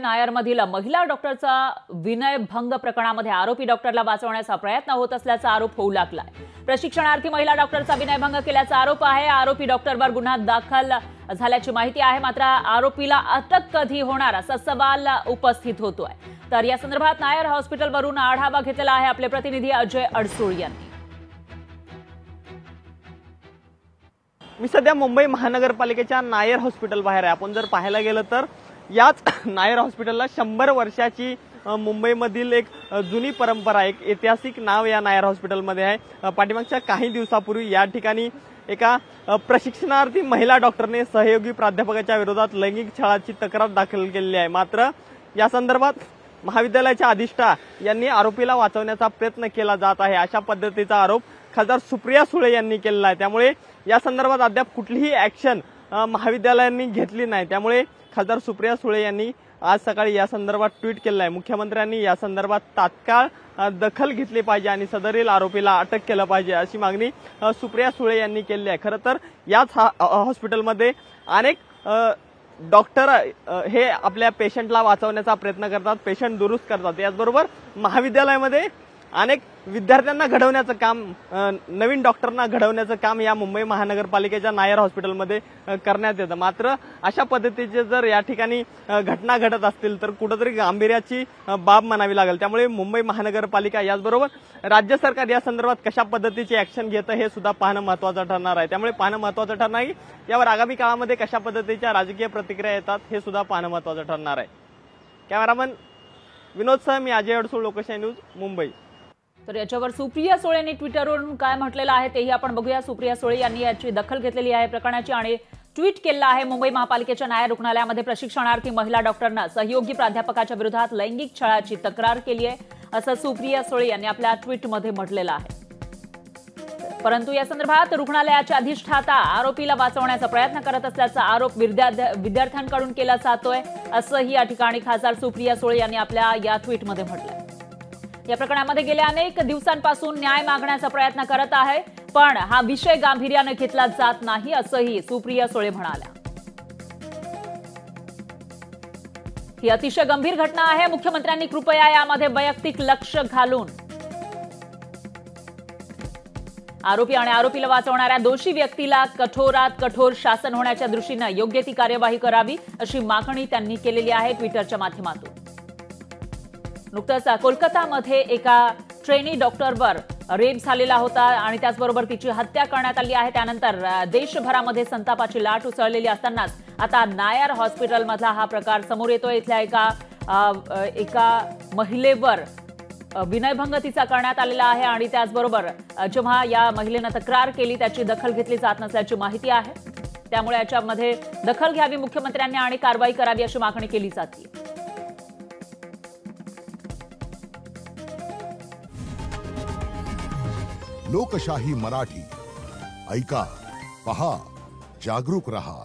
नायरमधील महिला डॉक्टरचा विनयभंग प्रकरणामध्ये आरोपी डॉक्टरला वाचवण्याचा प्रयत्न होत असल्याचा आरोप होऊ लागलाय। प्रशिक्षणार्थी महिला डॉक्टरचा विनयभंग केल्याचा आरोप आहे। आरोपी डॉक्टरवर गुन्हा दाखल झाल्याची माहिती आहे, मात्र आरोपीला अटक कधी होणार असा सवाल उपस्थित होतोय। तर या संदर्भात नायर हॉस्पिटलवरून आढावा घेतलेला आहे आपले प्रतिनिधी अजय अडसूळ यांनी। मी सध्या मुंबई महानगरपालिकेच्या नायर हॉस्पिटल बाहेर आहे। आपण जर पाहायला गेलं तर याच नायर हॉस्पिटलला 100 वर्षाची मुंबईमधील एक जुनी परंपरा, एक ऐतिहासिक नाव या नायर हॉस्पिटलमध्ये आहे। पाठीमागच्या काही दिवसापूर्वी या ठिकाणी एका प्रशिक्षणार्थी महिला डॉक्टरने सहयोगी प्राध्यापकाच्या विरोधात लैंगिक छळाची तक्रार दाखल केलेली आहे। मात्र या संदर्भात महाविद्यालयाच्या अधिष्ठा यांनी आरोपीला वाचवण्याचा प्रयत्न केला जात आहे, अशा पद्धतीचा आरोप खासदार सुप्रिया सुळे यांनी केलेला आहे। त्यामुळे या संदर्भात अद्याप कुठलीही ऍक्शन महाविद्यालयांनी घेतली नाही। त्यामुळे खासदार सुप्रिया सुळे यांनी आज सकाळी या संदर्भात ट्विट केलं आहे। मुख्यमंत्र्यांनी या संदर्भात तात्काळ दखल घेतली पाहिजे आणि सदरील आरोपीला अटक केलं पाहिजे, अशी मागणी सुप्रिया सुळे यांनी केली आहे। खरं तर याच हॉस्पिटलमध्ये अनेक डॉक्टर हे आपल्या पेशंटला वाचवण्याचा प्रयत्न करतात, पेशंट दुरुस्त करतात। याचबरोबर महाविद्यालयामध्ये अनेक विद्यार्थ्यांना घडवण्याचं काम, नवीन डॉक्टरांना घडवण्याचं काम या मुंबई महानगरपालिकेच्या नायर हॉस्पिटलमध्ये करण्यात येतं। मात्र अशा पद्धतीचे जर या ठिकाणी घटना घडत असतील तर कुठेतरी गांभीर्याची बाब म्हणावी लागेल। त्यामुळे मुंबई महानगरपालिका याचबरोबर राज्य सरकार या संदर्भात कशा पद्धतीची ऍक्शन घेतं हे सुद्धा पाहणं महत्त्वाचं ठरणार आहे। त्यामुळे पाहणं महत्त्वाचं ठरणार आहे की यावर आगामी काळामध्ये कशा पद्धतीच्या राजकीय प्रतिक्रिया येतात हे सुद्धा पाहणं महत्त्वाचं ठरणार आहे। कॅमेरामन विनोदसह मी अजय अडसूळ, लोकशाही न्यूज, मुंबई। तर याच्यावर सुप्रिया सुळे यांनी ट्विटरवरून काय म्हटलेलं आहे तेही आपण बघूया। सुप्रिया सुळे यांनी याची दखल घेतलेली आहे प्रकरणाची आणि ट्विट केलं आहे। मुंबई महापालिकेच्या नायर रुग्णालयामध्ये प्रशिक्षणार्थी महिला डॉक्टरना सहयोगी प्राध्यापकाच्या विरोधात लैंगिक छळाची तक्रार केली आहे, असं सुप्रिया सुळे यांनी आपल्या ट्विटमध्ये म्हटलेलं आहे। परंतु या संदर्भात रुग्णालयाचे अधिष्ठाता आरोपीला वाचवण्याचा प्रयत्न करत असल्याचा आरोप विद्यार्थ्यांकडून केला जातोय, असंही या ठिकाणी खासदार सुप्रिया सुळे यांनी आपल्या या ट्विटमध्ये म्हटलंय। या प्रकरणामध्ये गेल्या अनेक दिवसांपासून न्याय मागण्याचा प्रयत्न करत आहे, पण हा विषय गांभीर्याने घेतला जात नाही, असंही सुप्रिया सुळे म्हणाल्या। ही अतिशय गंभीर घटना आहे, मुख्यमंत्र्यांनी कृपया यामध्ये वैयक्तिक लक्ष घालून आरोपी आणि आरोपीला वाचवणाऱ्या दोषी व्यक्तीला कठोरात कठोर शासन होण्याच्या दृष्टीने योग्य ती कार्यवाही करावी, अशी मागणी त्यांनी केलेली आहे ट्विटरच्या माध्यमातून। नुकतंच कोलकातामध्ये एका ट्रेनी डॉक्टरवर रेप झालेला होता आणि त्याचबरोबर तिची हत्या करण्यात आली आहे। त्यानंतर देशभरामध्ये संतापाची लाट उसळलेली असतानाच आता नायर हॉस्पिटलमधला हा प्रकार समोर येतोय। इथल्या एका महिलेवर विनयभंग तिचा करण्यात आलेला आहे आणि त्याचबरोबर जेव्हा या महिलेनं तक्रार केली त्याची दखल घेतली जात नसल्याची माहिती आहे। त्यामुळे याच्यामध्ये दखल घ्यावी मुख्यमंत्र्यांनी आणि कारवाई करावी अशी मागणी केली जाते। लोकशाही मराठी ऐका, पहा, जागरूक रहा।